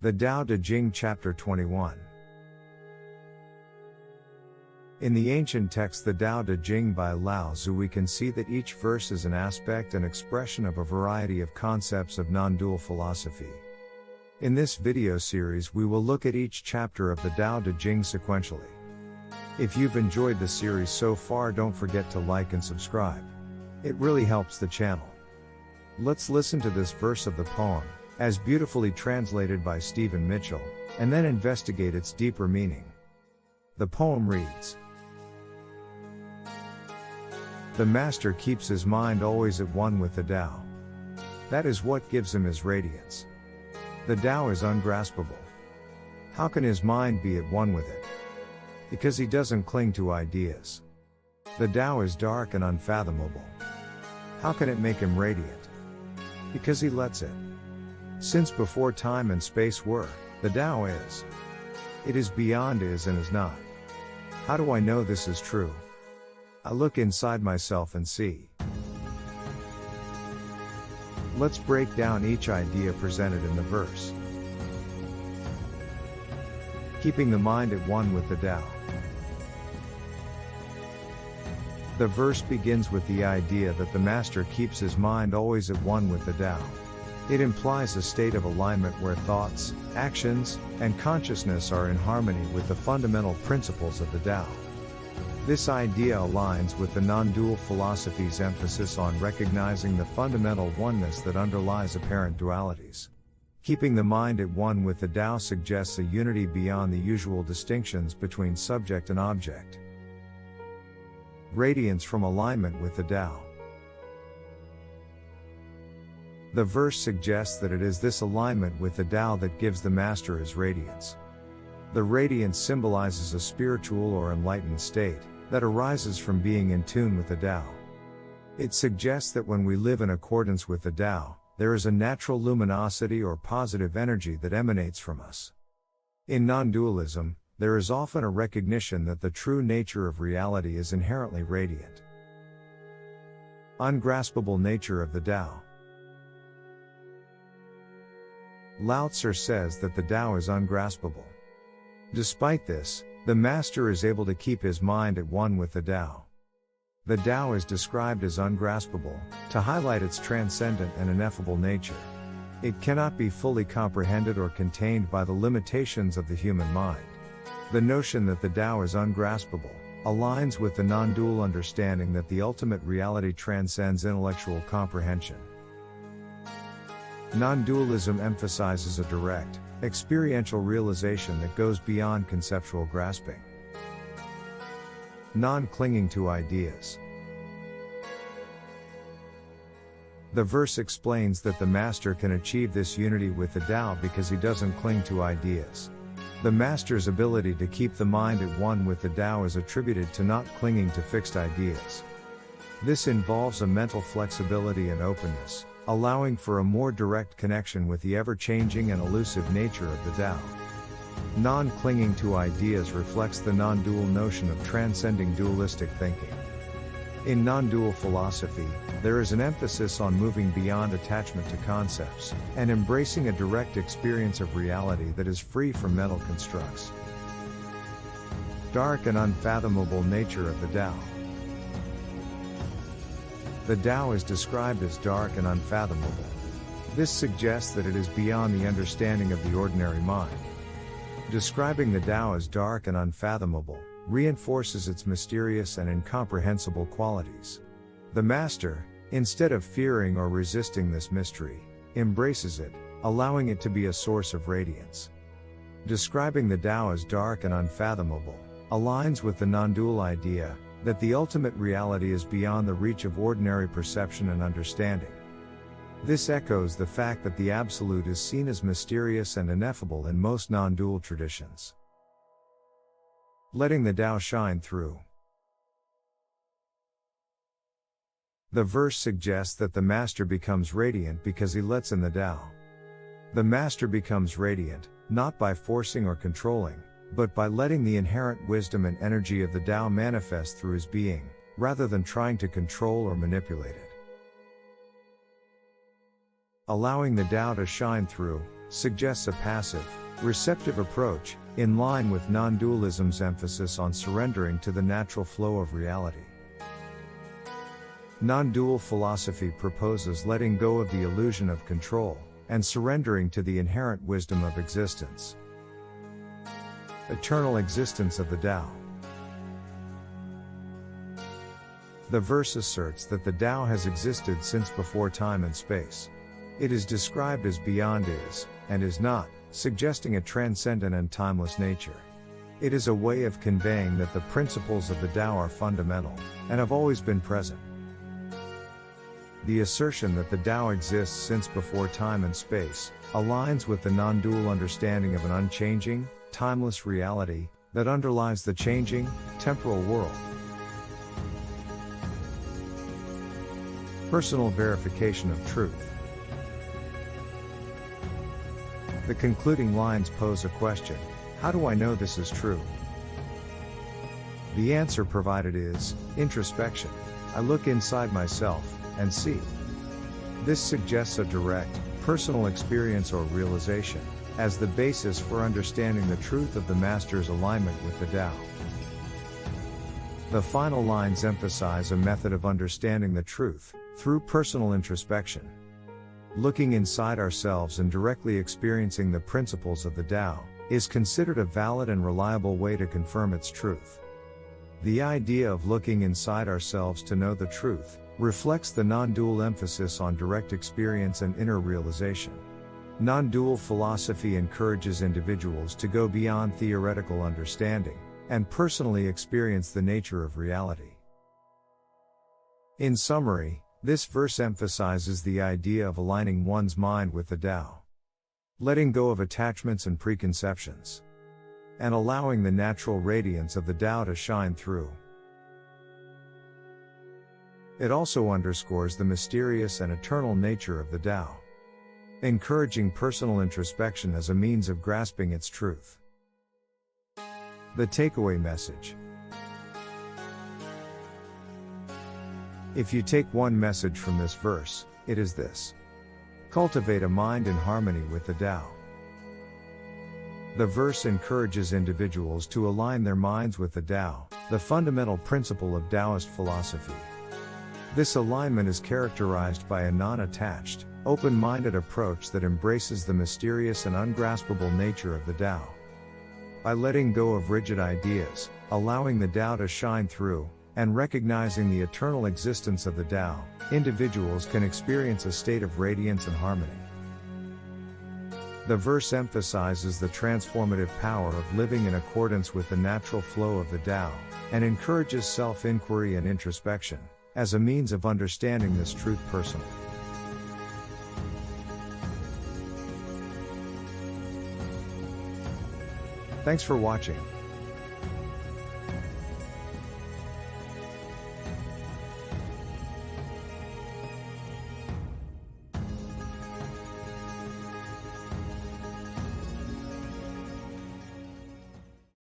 The Tao Te Ching Chapter 21. In the ancient text the Tao Te Ching by Lao Tzu we can see that each verse is an aspect and expression of a variety of concepts of non-dual philosophy. In this video series we will look at each chapter of the Tao Te Ching sequentially. If you've enjoyed the series so far, don't forget to like and subscribe. It really helps the channel. Let's listen to this verse of the poem, as beautifully translated by Stephen Mitchell, and then investigate its deeper meaning. The poem reads: The master keeps his mind always at one with the Tao. That is what gives him his radiance. The Tao is ungraspable. How can his mind be at one with it? Because he doesn't cling to ideas. The Tao is dark and unfathomable. How can it make him radiant? Because he lets it. Since before time and space were, the Tao is. It is beyond is and is not. How do I know this is true? I look inside myself and see. Let's break down each idea presented in the verse. Keeping the mind at one with the Tao. The verse begins with the idea that the master keeps his mind always at one with the Tao. It implies a state of alignment where thoughts, actions, and consciousness are in harmony with the fundamental principles of the Tao. This idea aligns with the non-dual philosophy's emphasis on recognizing the fundamental oneness that underlies apparent dualities. Keeping the mind at one with the Tao suggests a unity beyond the usual distinctions between subject and object. Radiance from alignment with the Tao. The verse suggests that it is this alignment with the Tao that gives the master his radiance. The radiance symbolizes a spiritual or enlightened state that arises from being in tune with the Tao. It suggests that when we live in accordance with the Tao, there is a natural luminosity or positive energy that emanates from us. In non-dualism, there is often a recognition that the true nature of reality is inherently radiant. Ungraspable nature of the Tao. Lao Tzu says that the Tao is ungraspable. Despite this, the master is able to keep his mind at one with the Tao. The Tao is described as ungraspable, to highlight its transcendent and ineffable nature. It cannot be fully comprehended or contained by the limitations of the human mind. The notion that the Tao is ungraspable aligns with the non-dual understanding that the ultimate reality transcends intellectual comprehension. Non-dualism emphasizes a direct, experiential realization that goes beyond conceptual grasping. Non-clinging to ideas. The verse explains that the master can achieve this unity with the Tao because he doesn't cling to ideas. The master's ability to keep the mind at one with the Tao is attributed to not clinging to fixed ideas. This involves a mental flexibility and openness, allowing for a more direct connection with the ever-changing and elusive nature of the Tao. Non-clinging to ideas reflects the non-dual notion of transcending dualistic thinking. In non-dual philosophy, there is an emphasis on moving beyond attachment to concepts, and embracing a direct experience of reality that is free from mental constructs. Dark and unfathomable nature of the Tao. The Tao is described as dark and unfathomable. This suggests that it is beyond the understanding of the ordinary mind. Describing the Tao as dark and unfathomable reinforces its mysterious and incomprehensible qualities. The master, instead of fearing or resisting this mystery, embraces it, allowing it to be a source of radiance. Describing the Tao as dark and unfathomable aligns with the non-dual idea that the ultimate reality is beyond the reach of ordinary perception and understanding. This echoes the fact that the Absolute is seen as mysterious and ineffable in most non-dual traditions. Letting the Tao shine through. The verse suggests that the master becomes radiant because he lets in the Tao. The master becomes radiant, not by forcing or controlling, but by letting the inherent wisdom and energy of the Tao manifest through his being, rather than trying to control or manipulate it. Allowing the Tao to shine through suggests a passive, receptive approach, in line with non-dualism's emphasis on surrendering to the natural flow of reality. Non-dual philosophy proposes letting go of the illusion of control, and surrendering to the inherent wisdom of existence. Eternal existence of the Tao. The verse asserts that the Tao has existed since before time and space. It is described as beyond is, and is not, suggesting a transcendent and timeless nature. It is a way of conveying that the principles of the Tao are fundamental, and have always been present. The assertion that the Tao exists since before time and space aligns with the non-dual understanding of an unchanging, timeless reality that underlies the changing, temporal world. Personal verification of truth. The concluding lines pose a question: how do I know this is true? The answer provided is introspection. I look inside myself and see. This suggests a direct, personal experience or realization as the basis for understanding the truth of the Master's alignment with the Tao. The final lines emphasize a method of understanding the truth through personal introspection. Looking inside ourselves and directly experiencing the principles of the Tao is considered a valid and reliable way to confirm its truth. The idea of looking inside ourselves to know the truth reflects the non-dual emphasis on direct experience and inner realization. Non-dual philosophy encourages individuals to go beyond theoretical understanding and personally experience the nature of reality. In summary, this verse emphasizes the idea of aligning one's mind with the Tao, letting go of attachments and preconceptions, and allowing the natural radiance of the Tao to shine through. It also underscores the mysterious and eternal nature of the Tao, encouraging personal introspection as a means of grasping its truth. The takeaway message. If you take one message from this verse, it is this: cultivate a mind in harmony with the Tao. The verse encourages individuals to align their minds with the Tao, the fundamental principle of Taoist philosophy. This alignment is characterized by a non-attached, open-minded approach that embraces the mysterious and ungraspable nature of the Tao. By letting go of rigid ideas, allowing the Tao to shine through, and recognizing the eternal existence of the Tao, individuals can experience a state of radiance and harmony. The verse emphasizes the transformative power of living in accordance with the natural flow of the Tao, and encourages self-inquiry and introspection as a means of understanding this truth personally. Thanks for watching.